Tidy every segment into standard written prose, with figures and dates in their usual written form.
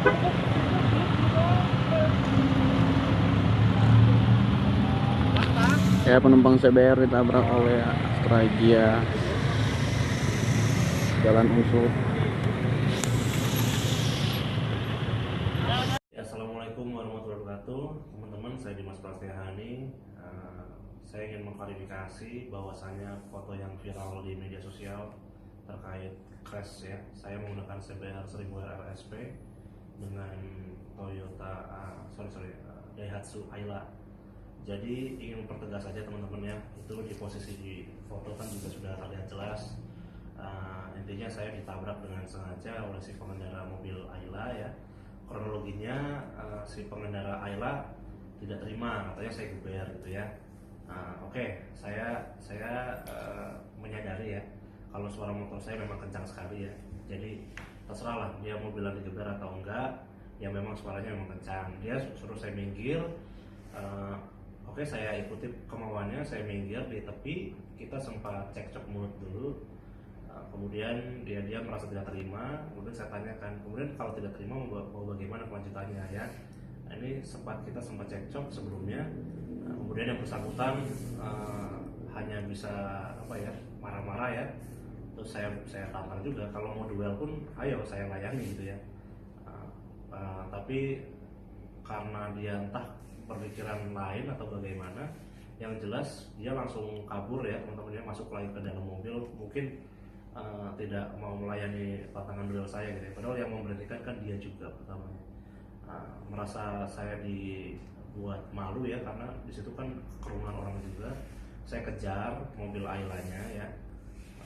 Ya, penumpang CBR ditabrak oleh Astragia Jalan Usul. Assalamualaikum warahmatullahi wabarakatuh, teman-teman. Saya Dimas Prasetyohani. Saya ingin mengklarifikasi bahwasannya foto yang viral di media sosial terkait crash ya. Saya menggunakan CBR 1000 RRSP dengan Toyota Daihatsu Ayla. Jadi ingin mempertegas saja teman-teman ya, itu di posisi di foto kan juga sudah terlihat jelas. Intinya saya ditabrak dengan sengaja oleh si pengendara mobil Ayla ya. Kronologinya si pengendara Ayla tidak terima, katanya saya geber gitu ya. Oke, saya menyadari ya kalau suara motor saya memang kencang sekali ya. Jadi terserah lah dia mau bilang digeber atau enggak, ya memang suaranya memang kencang. Dia suruh saya minggir. Oke, saya ikuti kemauannya, saya minggir di tepi. Kita sempat cekcok mulut dulu. Kemudian dia merasa tidak terima. Kemudian saya tanyakan, kemudian kalau tidak terima mau bagaimana kelanjutannya ya. Ini kita sempat cekcok sebelumnya. Kemudian yang bersangkutan hanya bisa marah-marah ya. Terus saya tampar juga, kalau mau duel pun ayo saya layani gitu ya. Tapi karena dia entah berpikiran lain atau bagaimana, yang jelas dia langsung kabur ya teman-teman ya, masuk lagi ke dalam mobil. Mungkin tidak mau melayani tantangan duel saya gitu ya. Padahal yang memberhentikan kan dia juga pertamanya. Merasa saya dibuat malu ya, karena disitu kan kerumunan orang juga. Saya kejar mobil Ailanya ya,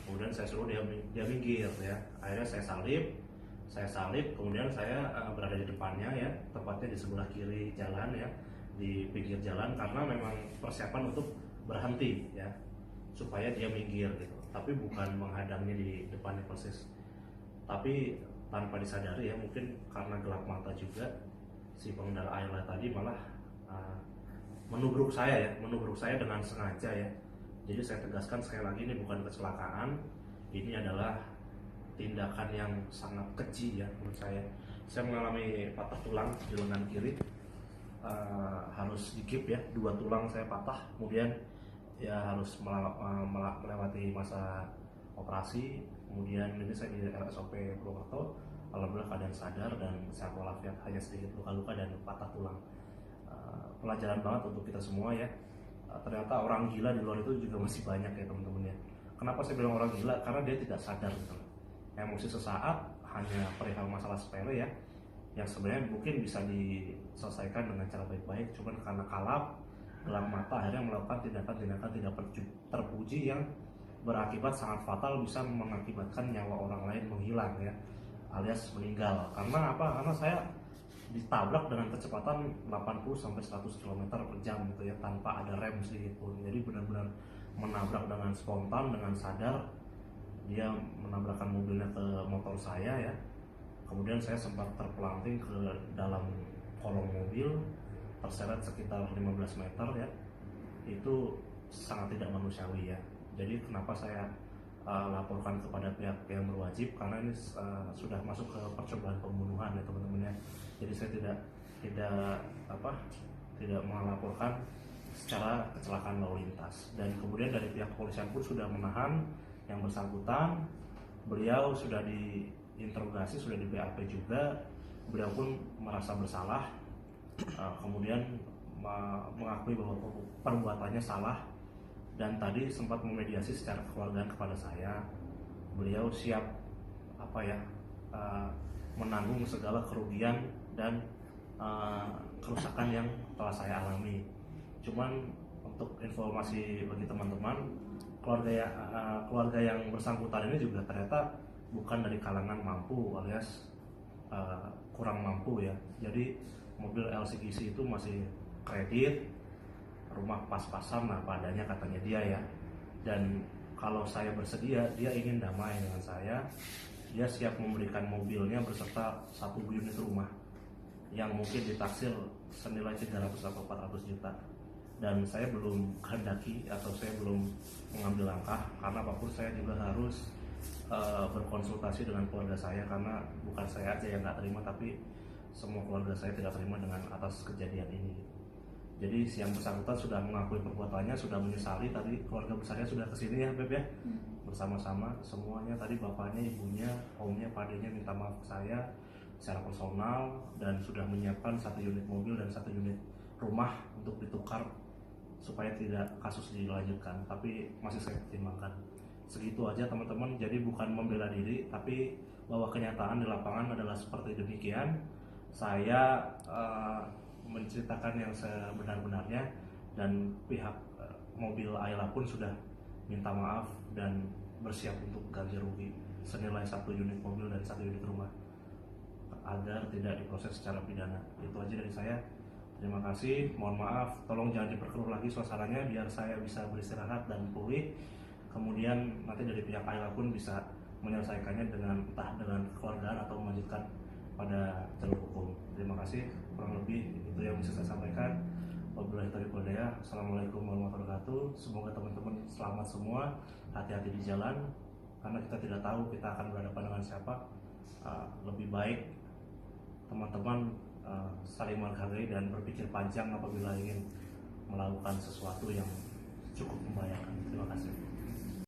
kemudian saya suruh dia minggir ya. Akhirnya saya salip, kemudian saya berada di depannya ya, tepatnya di sebelah kiri jalan ya, di pinggir jalan, karena memang persiapan untuk berhenti ya, supaya dia minggir gitu. Tapi bukan menghadangnya di depannya persis. Tapi tanpa disadari ya, mungkin karena gelap mata juga, si pengendara Ayla tadi malah menubruk saya dengan sengaja ya. Jadi saya tegaskan sekali lagi, ini bukan kecelakaan, ini adalah tindakan yang sangat keji ya menurut saya. Saya mengalami patah tulang di lengan kiri, harus dikip ya, 2 tulang saya patah, kemudian ya harus melewati masa operasi. Kemudian ini saya di RSOP Purwokerto, alhamdulillah keadaan sadar dan sehat walafiat, hanya sedikit luka-luka dan patah tulang. Pelajaran banget untuk kita semua ya. Ternyata orang gila di luar itu juga masih banyak ya teman-teman ya. Kenapa saya bilang orang gila? Karena dia tidak sadar gitu. Emosi sesaat hanya perihal masalah sepele ya, yang sebenarnya mungkin bisa diselesaikan dengan cara baik-baik, cuman karena gelap mata akhirnya melakukan tindakan-tindakan tidak terpuji yang berakibat sangat fatal, bisa mengakibatkan nyawa orang lain menghilang ya, alias meninggal. Karena apa? Karena saya ditabrak dengan kecepatan 80-100 km per jam gitu ya, tanpa ada rem sedikit pun. Jadi benar-benar menabrak dengan spontan, dengan sadar. Dia menabrakkan mobilnya ke motor saya ya. Kemudian saya sempat terpelanting ke dalam kolong mobil, terseret sekitar 15 meter ya. Itu sangat tidak manusiawi ya. Jadi kenapa saya laporkan kepada pihak yang berwajib, karena ini sudah masuk ke percobaan pembunuhan ya teman-teman ya. Jadi saya tidak melaporkan secara kecelakaan lalu lintas. Dan kemudian dari pihak kepolisian pun sudah menahan yang bersangkutan. Beliau sudah diinterogasi, sudah di BAP juga. Beliau pun merasa bersalah, kemudian mengakui bahwa perbuatannya salah, dan tadi sempat memediasi secara kekeluargaan kepada saya. Beliau siap menanggung segala kerugian dan kerusakan yang telah saya alami. Cuman untuk informasi bagi teman-teman, keluarga yang bersangkutan ini juga ternyata bukan dari kalangan mampu alias kurang mampu ya. Jadi mobil LCGC itu masih kredit, rumah pas-pasan lah padanya katanya dia ya. Dan kalau saya bersedia, dia ingin damai dengan saya, dia siap memberikan mobilnya beserta 1 unit rumah yang mungkin ditaksir senilai 300 atau 400 juta. Dan saya belum kehendaki atau saya belum mengambil langkah, karena apapun saya juga harus berkonsultasi dengan keluarga saya, karena bukan saya aja yang nggak terima, tapi semua keluarga saya tidak terima dengan atas kejadian ini. Jadi si yang bersangkutan sudah mengakui perbuatannya, sudah menyesali. Tadi keluarga besarnya sudah kesini ya Beb ya, bersama-sama semuanya. Tadi bapaknya, ibunya, omnya, padenya minta maaf ke saya secara personal dan sudah menyiapkan 1 unit mobil dan 1 unit rumah untuk ditukar supaya tidak kasus dilanjutkan. Tapi masih saya pertimbangkan. Segitu aja teman-teman. Jadi bukan membela diri, tapi bahwa kenyataan di lapangan adalah seperti demikian. Saya menceritakan yang sebenar-benarnya, dan pihak mobil Ayla pun sudah minta maaf dan bersiap untuk ganti rugi senilai 1 unit mobil dan 1 unit rumah agar tidak diproses secara pidana. Itu aja dari saya. Terima kasih, mohon maaf, tolong jangan diperkeruh lagi suasananya biar saya bisa beristirahat dan pulih. Kemudian nanti dari pihak Ayla pun bisa menyelesaikannya dengan entah dengan kekeluargaan atau melanjutkan pada jalur hukum. Terima kasih, kurang lebih itu yang bisa saya sampaikan. Wabillahi taufiq wal hidayah. Assalamualaikum warahmatullahi wabarakatuh. Semoga teman-teman selamat semua, hati-hati di jalan karena kita tidak tahu kita akan berhadapan dengan siapa. Lebih baik teman-teman saling menghargai dan berpikir panjang apabila ingin melakukan sesuatu yang cukup membahayakan. Terima kasih.